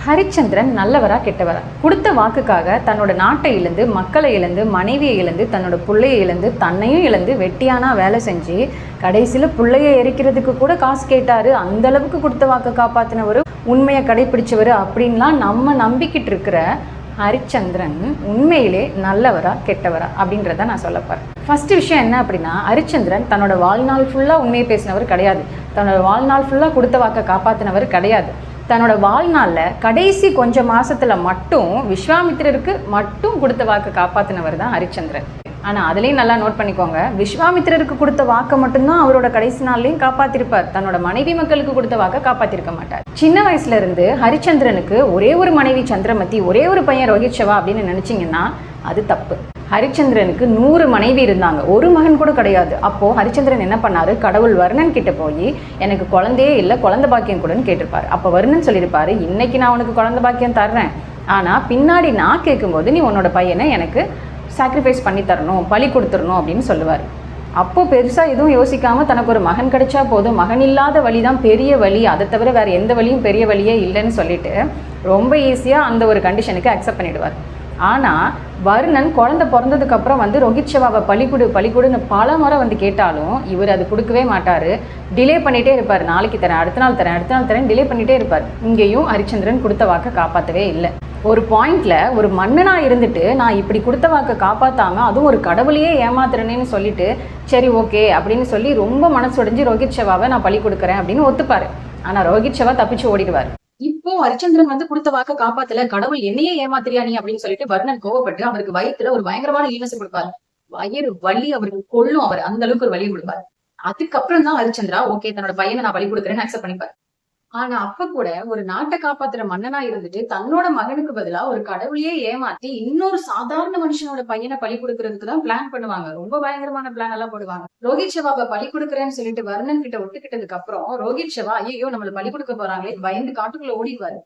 ஹரிச்சந்திரன் நல்லவரா கெட்டவரா? கொடுத்த வாக்குக்காக தன்னோட நாட்டை இழந்து, மக்களை இழந்து, மனைவியை இழந்து, தன்னோட பிள்ளையை இழந்து, தன்னையும் இழந்து வெட்டியானா வேலை செஞ்சு கடைசியில் பிள்ளையை எரிக்கிறதுக்கு கூட காசு கேட்டாரு. அந்த அளவுக்கு கொடுத்த வாக்கு காப்பாற்றினவர், உண்மையை கடைபிடிச்சவர் அப்படின்லாம் நம்ம நம்பிக்கிட்டு இருக்கிற ஹரிச்சந்திரன் உண்மையிலே நல்லவரா கெட்டவரா அப்படின்றத நான் சொல்ல போறேன். ஃபர்ஸ்ட் விஷயம் என்ன அப்படின்னா, ஹரிச்சந்திரன் தன்னோட வாழ்நாள் ஃபுல்லாக உண்மையை பேசினவர் கிடையாது. தன்னோட வாழ்நாள் ஃபுல்லாக கொடுத்த வாக்கை காப்பாற்றினவர் கிடையாது. தன்னோட வாழ்நாளில் கடைசி கொஞ்சம் மாசத்துல மட்டும் விஸ்வாமித்திரருக்கு மட்டும் கொடுத்த வாக்கு காப்பாற்றினவர் தான் ஹரிச்சந்திரன். ஆனால் அதுலேயும் நல்லா நோட் பண்ணிக்கோங்க, விஸ்வாமித்திரருக்கு கொடுத்த வாக்கை மட்டும்தான் அவரோட கடைசி நாள்லையும் காப்பாற்றிருப்பார். தன்னோட மனைவி மக்களுக்கு கொடுத்த வாக்கை காப்பாற்றிருக்க மாட்டார். சின்ன வயசுல இருந்து ஹரிச்சந்திரனுக்கு ஒரே ஒரு மனைவி சந்திரமதி, ஒரே ஒரு பையன் ரோஹித் ஷவா அப்படின்னு நினைச்சிங்கன்னா அது தப்பு. ஹரிச்சந்திரனுக்கு 100 மனைவி இருந்தாங்க, ஒரு மகன் கூட கிடையாது. அப்போ ஹரிச்சந்திரன் என்ன பண்ணாரு, கடவுள் வர்ணன் கிட்ட போய் எனக்கு குழந்தையே இல்லை, குழந்தை பாக்கியம் கூடன்னு கேட்டிருப்பாரு. அப்போ வர்ணன் சொல்லியிருப்பாரு, இன்னைக்கு நான் உனக்கு குழந்தை பாக்கியம் தர்றேன், ஆனால் பின்னாடி நான் கேட்கும்போது நீ உன்னோட பையனை எனக்கு சாக்ரிஃபைஸ் பண்ணி தரணும், பலி கொடுத்துடணும் அப்படின்னு சொல்லுவார். அப்போது பெருசாக எதுவும் யோசிக்காமல் தனக்கு ஒரு மகன் கிடைச்சா போதும், மகன் இல்லாத வழி தான் பெரிய வழி, அதை தவிர வேறு எந்த வழியும் பெரிய வழியே இல்லைன்னு சொல்லிட்டு ரொம்ப ஈஸியாக அந்த ஒரு கண்டிஷனுக்கு அக்செப்ட் பண்ணிவிடுவார். ஆனால் வருணன் குழந்தை பிறந்ததுக்கப்புறம் வந்து ரோஹித் ஷவாவை பலிகொடுன்னு பல முறை வந்து கேட்டாலும் இவர் அது கொடுக்கவே மாட்டார். டிலே பண்ணிகிட்டே இருப்பார். நாளைக்கு தரேன், அடுத்த நாள் தரேன் டிலே பண்ணிகிட்டே இருப்பார். இங்கேயும் ஹரிச்சந்திரன் கொடுத்த வாக்கை காப்பாற்றவே இல்லை. ஒரு பாயிண்டில் ஒரு மன்னனாக இருந்துட்டு நான் இப்படி கொடுத்த வாக்கை காப்பாற்றாமல் அதுவும் ஒரு கடவுளையே ஏமாத்துறேன்னு சொல்லிட்டு சரி ஓகே அப்படின்னு சொல்லி ரொம்ப மனசுடைஞ்சு ரோஹித் ஷவாவை நான் பலி கொடுக்குறேன் அப்படின்னு ஒத்துப்பார். ஆனால் ரோஹித் ஷவா தப்பிச்சு ஓடிடுவார். இப்போ ஹரிச்சந்திரன் வந்து கொடுத்த வாக்க காப்பாத்தல, கடவுள் என்னையே ஏமாத்திரியா நீ அப்படின்னு சொல்லிட்டு வர்ணன் கோவப்பட்டு அவருக்கு வயிற்றுல ஒரு பயங்கரமான ஈனஸ் கொடுப்பாரு. வயிறு வலி அவருக்கு கொள்ளும், அவர் அந்த அளவுக்கு ஒரு வலி கொடுப்பாரு. அதுக்கப்புறம் தான் ஹரிச்சந்திரா ஓகே தன்னோட பையனை நான் பலி கொடுக்குறேன்னு அக்செப்ட் பண்ணிப்பாரு. ஆனா அப்ப கூட ஒரு நாட்டை காப்பாத்துற மன்னனா இருந்துட்டு தன்னோட மகனுக்கு பதிலா ஒரு கடவுளையே ஏமாத்தி இன்னொரு சாதாரண மனுஷனோட பையனை பலி கொடுக்கறதுக்கு தான் பிளான் பண்ணுவாங்க. ரொம்ப பயங்கரமான பிளான் எல்லாம் போடுவாங்க. ரோஹித் ஷவாவை பலி கொடுக்குறேன்னு சொல்லிட்டு வர்ணன் கிட்ட ஒட்டுக்கிட்டதுக்கு அப்புறம் ரோஹித் ஷவா ஐயோ நம்மள பலி கொடுக்க போறாங்களே பயந்து காட்டுக்குள்ள ஓடிடுவாரு.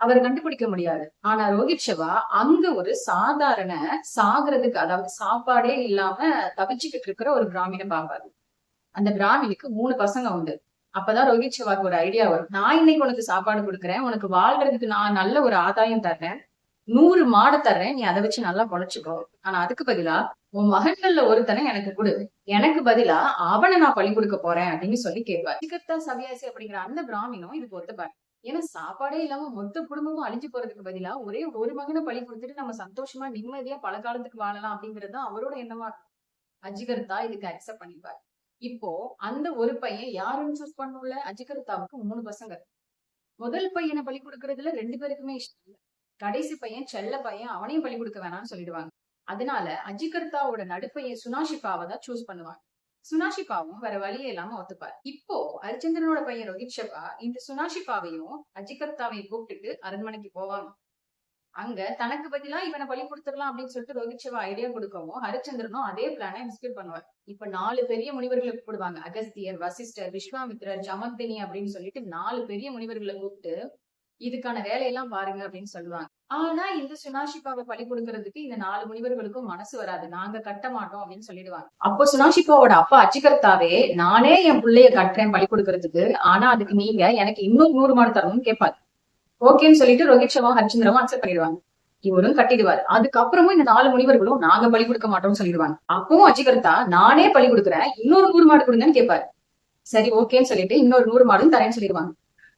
அவர் கண்டுபிடிக்க முடியாது. ஆனா ரோஹித் ஷவா அங்க ஒரு சாதாரண சாகிறதுக்கு, அதாவது சாப்பாடே இல்லாம தவிச்சுக்கிட்டு இருக்கிற ஒரு பிராமண பாப்பாரு. அந்த பிராமணிக்கு 3 பசங்க உண்டு. அப்பதான் ரோஹித் ஷவாக்கு ஒரு ஐடியா வரும், நான் இன்னைக்கு உனக்கு சாப்பாடு கொடுக்குறேன், உனக்கு வாழ்றதுக்கு நான் நல்ல ஒரு ஆதாயம் தர்றேன், 100 மாடை தர்றேன், நீ அதை வச்சு நல்லா பொழைச்சுக்கோ. ஆனா அதுக்கு பதிலா உன் மகன்கள்ல ஒருத்தனை எனக்கு கொடு, எனக்கு பதிலா அவனை நான் பலி கொடுக்க போறேன் அப்படின்னு சொல்லி கேட்பாரு. சிகத்தா சவியாசி அப்படிங்கிற அந்த பிராமணனும் இதுக்கு ஒத்துப்பாரு. ஏன்னா சாப்பாடே இல்லாம மொத்த குடும்பமும் அழிஞ்சு போறதுக்கு பதிலா ஒரே ஒரு மகனை பலி கொடுத்துட்டு நம்ம சந்தோஷமா நிம்மதியா பல காலத்துக்கு வாழலாம் அப்படிங்கிறது அவரோட எண்ணமா இருக்கும். அஜிகர்த்தா இதுக்கு அக்செப்ட் பண்ணிப்பாரு. இப்போ அந்த ஒரு பையன் யாருன்னு சூஸ் பண்ணல, அஜிகர்த்தாவுக்கு 3 பசங்க. முதல் பையனை பலி கொடுக்கறதுல 2 பேருக்குமே இஷ்டம் இல்லை. கடைசி பையன் செல்ல பையன், அவனையும் பலி கொடுக்க வேணாம்னு சொல்லிடுவாங்க. அதனால அஜிகர்த்தாவோட நடுப்பையன் சுனாஷிபாவை தான் சூஸ் பண்ணுவாங்க. சுனாஷிபாவும் வேற வழியே இல்லாம ஒத்துப்பாரு. இப்போ ஹரிச்சந்திரனோட பையன் ரோஹித் ஷவா இந்த சுனாஷிபாவையும் அஜிகர்த்தாவையும் கூப்பிட்டுட்டு அரண்மனைக்கு போவாங்க. அங்க தனக்கு பதிலா இவனை பலி கொடுத்துடலாம் அப்படின்னு சொல்லிட்டு ரோஹித் ஷவா ஐடியா கொடுக்கவும் ஹரிச்சந்திரனும் அதே பிளானை எக்ஸிக்யூட் பண்ணுவார். இப்ப 4 பெரிய முனிவர்களை கூப்பிடுவாங்க. அகஸ்தியர், வசிஷ்டர், விஸ்வாமித்திரர், ஜமக்தினி அப்படின்னு சொல்லிட்டு 4 பெரிய முனிவர்களை கூப்பிட்டு இதுக்கான வேலையெல்லாம் பாருங்க அப்படின்னு சொல்லுவாங்க. ஆனா இந்த சுனாஷிபாவை பலி கொடுக்கறதுக்கு இந்த 4 முனிவர்களுக்கும் மனசு வராது, நாங்க கட்ட மாட்டோம் அப்படின்னு சொல்லிடுவாங்க. அப்போ சுனாஷிபாவோட அப்பா அஜிகர்த்தாவே நானே என் பிள்ளைய கட்டுறேன் பலி கொடுக்கறதுக்கு, ஆனா அதுக்கு நீங்க எனக்கு இன்னும் 100 மாடு தரணும்னு கேட்பாரு. ஓகேன்னு சொல்லிட்டு ரோஹித் ஷவா ஹரிச்சந்திரவும் அக்செப்ட் பண்ணிடுவாங்க. இவரும் கட்டிடுவாரு. அதுக்கப்புறமும் இந்த 4 முனிவர்களும் நாங்க பலி கொடுக்க மாட்டோம்னு சொல்லிடுவாங்க. அப்பவும் அஜிகர்த்தா நானே பலி கொடுக்குறேன், இன்னொரு 100 மாடு கொடுங்கன்னு கேட்பாரு. சரி ஓகேன்னு சொல்லிட்டு இன்னொரு 100 மாடும் தரேன்னு சொல்லிடுவாங்க.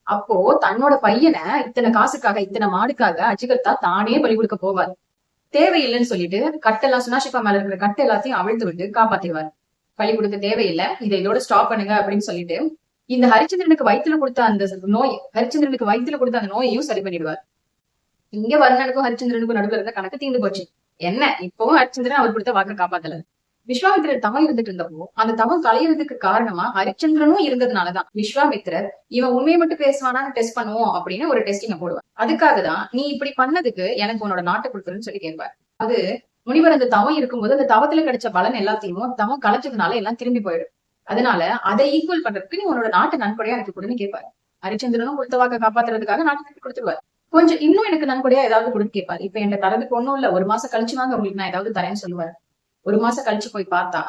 அப்போ தன்னோட பையனை இத்தனை காசுக்காக, இத்தனை மாடுக்காக அஜிகர்த்தா தானே பலி கொடுக்க போவார். தேவையில்லைன்னு சொல்லிட்டு கட்டெல்லாம் சுனாஷிபா மேல இருக்கிற கட்டை எல்லாத்தையும் அவிழ்த்து விட்டு காப்பாத்திடுவார். பலி கொடுக்க தேவையில்லை, இதை இதோட ஸ்டாப் பண்ணுங்க அப்படின்னு சொல்லிட்டு இந்த ஹரிச்சந்திரனுக்கு வயிற்றுல கொடுத்த அந்த நோயையும் சரி பண்ணிடுவார். இங்க வர்ணனுக்கும் ஹரிச்சந்திரனுக்கும் நடுவில் இருந்த கணக்கு தீர்ந்து போச்சு. என்ன இப்பவும் ஹரிச்சந்திரன் அவர் கொடுத்த வாக்க காப்பாத்தல. விஸ்வாமித்திரர் தவம் இருந்துட்டு இருந்தப்போ அந்த தவம் கலையிறதுக்கு காரணமா ஹரிச்சந்திரனும் இருந்ததுனாலதான் விஸ்வாமித்திரர் இவன் உண்மையை மட்டும் பேசுவானான்னு டெஸ்ட் பண்ணுவோம் அப்படின்னு ஒரு டெஸ்டிங்க போடுவார். அதுக்காக தான் நீ இப்படி பண்ணதுக்கு எனக்கு உன்னோட நாட்டை கொடுத்துருன்னு சொல்லி கேட்பார். அது முனிவர் அந்த தவம் இருக்கும்போது அந்த தவத்துல கிடைச்ச பலன் எல்லாத்தையும் தவம் கலைச்சதுனால எல்லாம் திரும்பி போயிடும். அதனால அதை ஈக்குவல் பண்றதுக்கு நீ உன்னோட நாட்டு நன்கொடையா எனக்கு கொடுன்னு கேட்பாரு. ஹரிச்சந்திரனும் கொடுத்த வாக்க காப்பாத்துறதுக்காக நாட்டுக்கு கொடுத்துருவாரு. கொஞ்சம் இன்னும் எனக்கு நன்கொடையா ஏதாவது கொடுன்னு கேட்பாரு. இப்ப என் தரதுக்கு ஒண்ணும் இல்ல, 1 மாசம் கழிச்சு வாங்க உங்களுக்கு நான் ஏதாவது தரேன்னு சொல்லுவாரு. 1 மாசம் கழிச்சு போய் பார்த்தா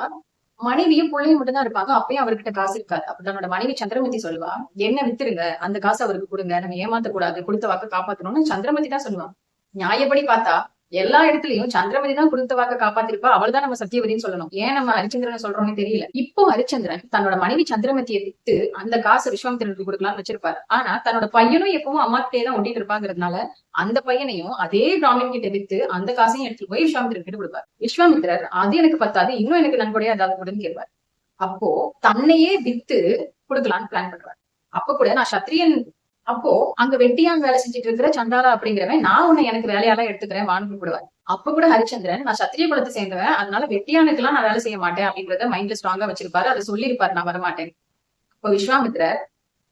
மனைவியும் பிள்ளையும் மட்டும் தான் இருப்பாங்க. அப்பயும் அவர்கிட்ட காசு இருக்காது. அப்ப தன்னோட மனைவி சந்திரமதி சொல்லுவா, என்ன வித்துருங்க, அந்த காசு அவருக்கு கொடுங்க, நம்ம ஏமாத்த கூடாது, கொடுத்த வாக்க காப்பாத்தணும்னு சந்திரமதி தான் சொல்லுவாங்க. நியாயப்படி பார்த்தா எல்லா இடத்துலயும் சந்திரமதி தான் கொடுத்த வாக்க காப்பாத்திருப்பா. அவள் தான் நம்ம சத்தியவதின்னு சொல்லணும். ஏன் நம்ம ஹரிச்சந்திரன் சொல்றோம்னு தெரியல. இப்போ ஹரிச்சந்திரன் தன்னோட மனைவி சந்திரமதியை வித்து அந்த காசை விஸ்வாமித்திரனுக்கு கொடுக்கலாம்னு வச்சிருப்பாரு. ஆனா தன்னோட பையனும் எப்பவும் அம்மா கிட்டே தான் ஒட்டிட்டு இருப்பாங்கிறதுனால அந்த பையனையும் அதே பிராமின் கிட்ட வித்து அந்த காசையும் எடுத்துட்டு போய் விஸ்வாமித்திரன் கிட்ட கொடுப்பாரு. விஸ்வாமித்திரர் அது எனக்கு பத்தாது, இன்னும் எனக்கு நன்கொடையா ஏதாவது கொடுன்னு கேட்பாரு. அப்போ தன்னையே வித்து கொடுக்கலான்னு பிளான் பண்றாரு. அப்ப கூட நான் சத்திரியன், அப்போ அங்க வெட்டியான் வேலை செஞ்சுட்டு இருக்கிற சண்டாலா அப்படிங்கிறவன் நான் உன்னை எனக்கு வேலையாலாம் எடுத்துக்கிறேன் வான்னு கூப்பிடுவார். அப்ப கூட ஹரிச்சந்திரன் நான் சத்திரிய குலத்தை சேர்ந்தவன், அதனால வெட்டியானுக்கு எல்லாம் நான் வேலை செய்ய மாட்டேன் அப்படின்றத மைண்ட்ல ஸ்ட்ராங்கா வச்சிருப்பாரு. அதை சொல்லியிருப்பாரு, நான் வரமாட்டேன். இப்போ விஸ்வாமித்திரர்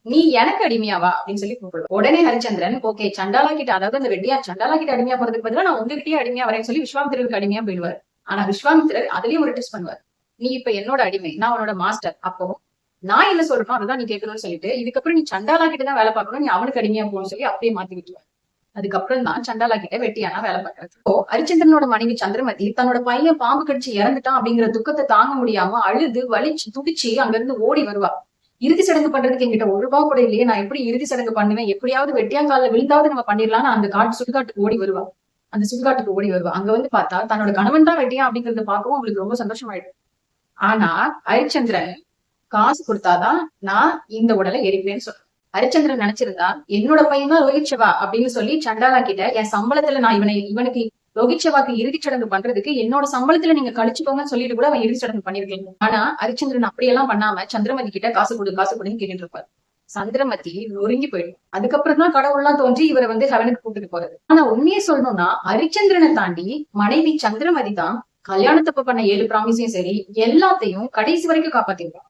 நீ எனக்கு அடிமையாவா அப்படின்னு சொல்லி கூப்பிடுவார். உடனே ஹரிச்சந்திரன் ஓகே சண்டாலா கிட்ட, அதாவது அந்த வெட்டியான் சண்டாலா கிட்ட அடிமையா போறதுக்கு பதிலா நான் உங்ககிட்டயே அடிமையா வரேன்னு சொல்லி விஸ்வாமித்திரருக்கு அடிமையா போயிடுவார். ஆனா விஸ்வாமித்திரர் அதுலயும் ஒரு ட்விஸ்ட் பண்ணுவார். நீ இப்ப என்னோட அடிமை, நான் உன்னோட மாஸ்டர், அப்போ நான் என்ன சொல்றேன் அதுதான் நீ கேட்கணும்னு சொல்லிட்டு இதுக்கப்புறம் நீ சண்டாலா கிட்ட தான் வேலை பார்க்கணும், நீ அவனுக்கு அடிமையா போகணும்னு சொல்லி அப்படியே மாத்தி விட்டுருவாரு. அதுக்கப்புறம் தான் சண்டாலா கிட்ட வெட்டியானா வேலை பார்க்கறது. இப்போ ஹரிச்சந்திரனோட மனைவி சந்திரமதி தன்னோட பையன் பாம்பு கடிச்சு இறந்துட்டான் அப்படிங்கிற துக்கத்தை தாங்க முடியாம அழுது வலிச்சு துடிச்சு அங்க இருந்து ஓடி வருவா. இறுதி சடங்கு பண்றதுக்கு என்கிட்ட ஒரு ரூபா கூட இல்லையே, நான் எப்படி இறுதி சடங்கு பண்ணுவேன், எப்படியாவது வெட்டியாங்கால விழுந்தாவது நம்ம பண்ணிடலாம்னு அந்த சுடுகாட்டுக்கு ஓடி வருவா. அந்த சுடுகாட்டுக்கு ஓடி வருவா. அங்க வந்து பார்த்தா தன்னோட கணவன் தான் வெட்டியா அப்படிங்கறத பார்க்கவும் அவங்களுக்கு ரொம்ப சந்தோஷமாயிடும். ஆனா ஹரிச்சந்திரன் காசு கொடுத்தாதான் நான் இந்த உடலை எரிப்பேன்னு சொல்றேன். ஹரிச்சந்திரன் நினைச்சிருந்தா என்னோட பையன் தான் ரோஹித் ஷெவா அப்படின்னு சொல்லி சண்டாலா கிட்ட என் சம்பளத்துல நான் இவனுக்கு ரோஹித் ஷெவாக்கு இறுதி சடங்கு பண்றதுக்கு என்னோட சம்பளத்துல நீங்க கழிச்சுக்கோங்கன்னு சொல்லிட்டு கூட அவன் இறுதி சடங்கு பண்ணிருக்கீங்க. ஆனா ஹரிச்சந்திரன் அப்படியெல்லாம் பண்ணாம சந்திரமதி கிட்ட காசு கொடுன்னு கேட்டுட்டு இருப்பாரு. சந்திரமதி நொறுங்கி போயிடும். அதுக்கப்புறம் தான் கடவுள்லாம் தோன்றி இவரை வந்து ஹெவனுக்கு கூட்டிட்டு போறது. ஆனா உண்மையை சொல்லணும்னா ஹரிச்சந்திரனை தாண்டி மனைவி சந்திரமதி தான் கல்யாணத்தப்ப பண்ண 7 ப்ராமிஸையும் சரி எல்லாத்தையும் கடைசி வரைக்கும் காப்பாத்திருப்பான்.